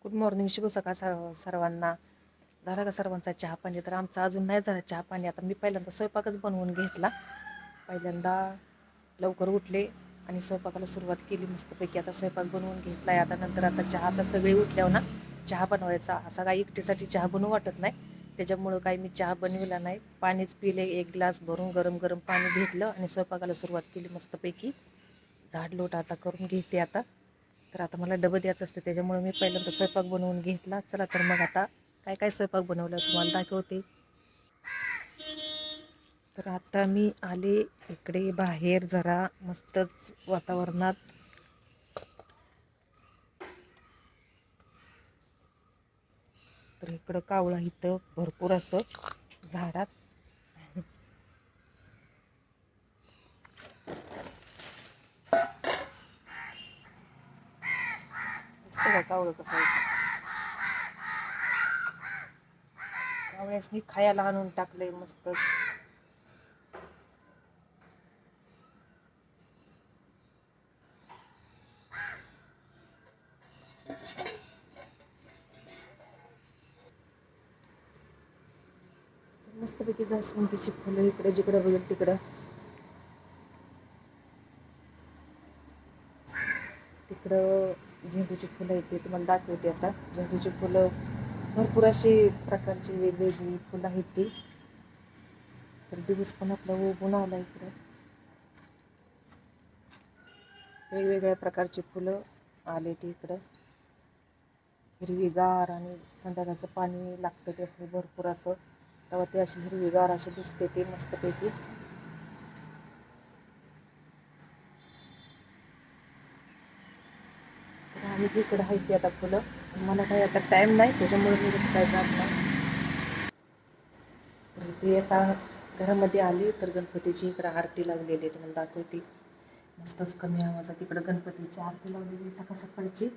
Good morning, शुभ सकाळ सर्वांना. झाला का सर्वांचा चहा पाणी? तर आमचा अजून नाही झाला चहा पाणी. आता मी पहिल्यांदा स्वयंपाकच बनवून घेतला. पहिल्यांदा लवकर उठले आणि स्वयंपाकाला सुरुवात केली मस्तपैकी. आता स्वयंपाक बनवून घेतला आहे. आता चहा, आता सगळे उठल्यावर ना चहा बनवायचा. असा काही एकटीसाठी चहा बनवू वाटत नाही, त्याच्यामुळं काही मी चहा बनविला नाही. पाणीच पिले, एक ग्लास भरून गरम गरम पाणी घेतलं आणि स्वयंपाकाला सुरुवात केली मस्तपैकी. झाडलोट आता करून घेते आता. तर आता मला डबं द्यायचं असतं, त्याच्यामुळे मी पहिल्यांदा स्वयंपाक बनवून घेतला. चला तर मग आता काय काय स्वयंपाक बनवला तुम्हाला दाखवते. तर आता मी आले इकडे बाहेर, जरा मस्तच वातावरणात. तर इकडं कावळा इथं भरपूर असं झाडात. दिसतं का कावळं कसं आहे? कावळ्यासनी खायला आणून टाकलंय मस्तच. मस्तपैकी जास्वंदीची फुलं इकडे जिकडं बघेल तिकडं. तिकडं झेंडूची फुलं आहेत, ते तुम्हाला दाखवते आता. झेंडूची फुलं भरपूर अशी प्रकारची वेगवेगळी फुलं आहेत ती. तर दिवस पण आपला उगून आला इकडं. वेगवेगळ्या प्रकारची फुलं आले ती इकडं. हिरवीगार, आणि संध्याकाळचं पाणी लागतं त्यासनी भरपूर असं, तेव्हा ते अशी हिरवीगार अशी दिसते ते मस्तपैकी. तर आम्ही इकडं आहे ते आता फुलं. मला काही आता टाईम नाही, त्याच्यामुळे मी काय जात नाही. तर ते आता घरामध्ये आली तर गणपतीची इकडं आरती लावलेली आहे, तुम्हाला दाखवते. मस्तच कमी आवाजात इकडं गणपतीची आरती लावलेली सकाळ सकाळची.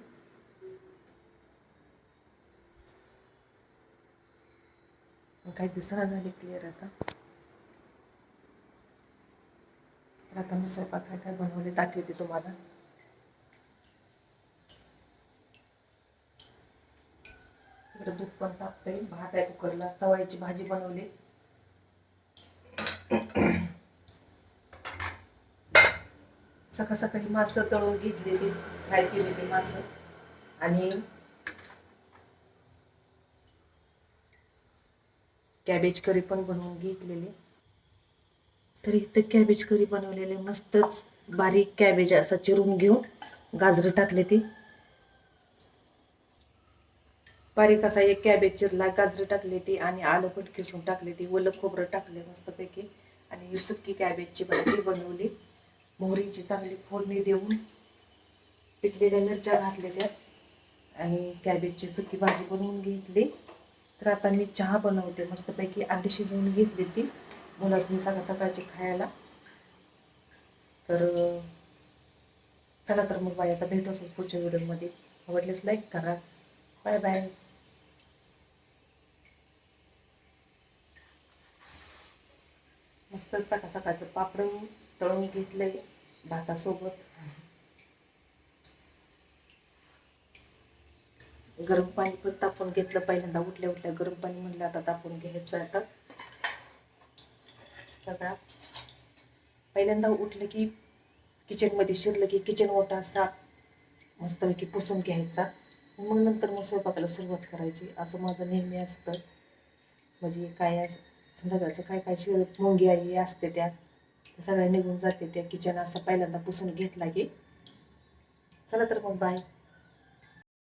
काही दिसना झाली क्लिअर आता. तर आता मी स्वयंपाक काय काय बनवले दाखवते तुम्हाला. इकडं दूध पण टाकते, भात आहे कुकरला, चवळीची भाजी बनवली. सकाळ सकाळी मासं तळून घेतलेली, फ्राय केलेली मासं. आणि कॅबेज करी पण बनवून घेतलेली. तर इथं कॅबेज करी बनवलेले मस्तच. बारीक कॅबेज असा चिरून घेऊन गाजरं टाकले ती. बारीक असा एक कॅबेज चिरला, गाजरं टाकली ती, आणि आलं पण किसून टाकले ती, ओलं खोबरं टाकले मस्तपैकी. आणि सुक्की कॅबेजची भाजी बनवली. मोहरीची चांगली फोडणी देऊन पिकलेल्या मिरच्या घातलेल्या आणि कॅबेजची सुकी भाजी बनवून घेतली. तर आता मी चहा बनवते मस्तपैकी. अंडी शिजवून घेतली ती मुलासनी सकाळ सकाळची खायला. तर चला तर मग बाय, आता भेटू असं पुढच्या व्हिडिओमध्ये. आवडल्यास लाईक करा. Bye bye. मस्त सकाळ सकाळचं पापड तळून घेतलंय भातासोबत. गरम पाणी पण तापून घेतलं पहिल्यांदा. उठल्या उठल्या गरम पाणी म्हणलं आता तापून घ्यायचं. आता सगळा पहिल्यांदा उठलं की किचनमध्ये शिरलं की किचन ओटा असा मस्तपैकी पुसून घ्यायचा, मग नंतर मग स्वयंपाकाला सुरुवात करायची, असं माझं नेहमी असतं. म्हणजे काय संध्याकाळचं काय काय शिरत मुंगी आई असते त्या सगळ्या निघून जाते त्या. किचन असं पहिल्यांदा पुसून घेतला की. चला तर मग बाय.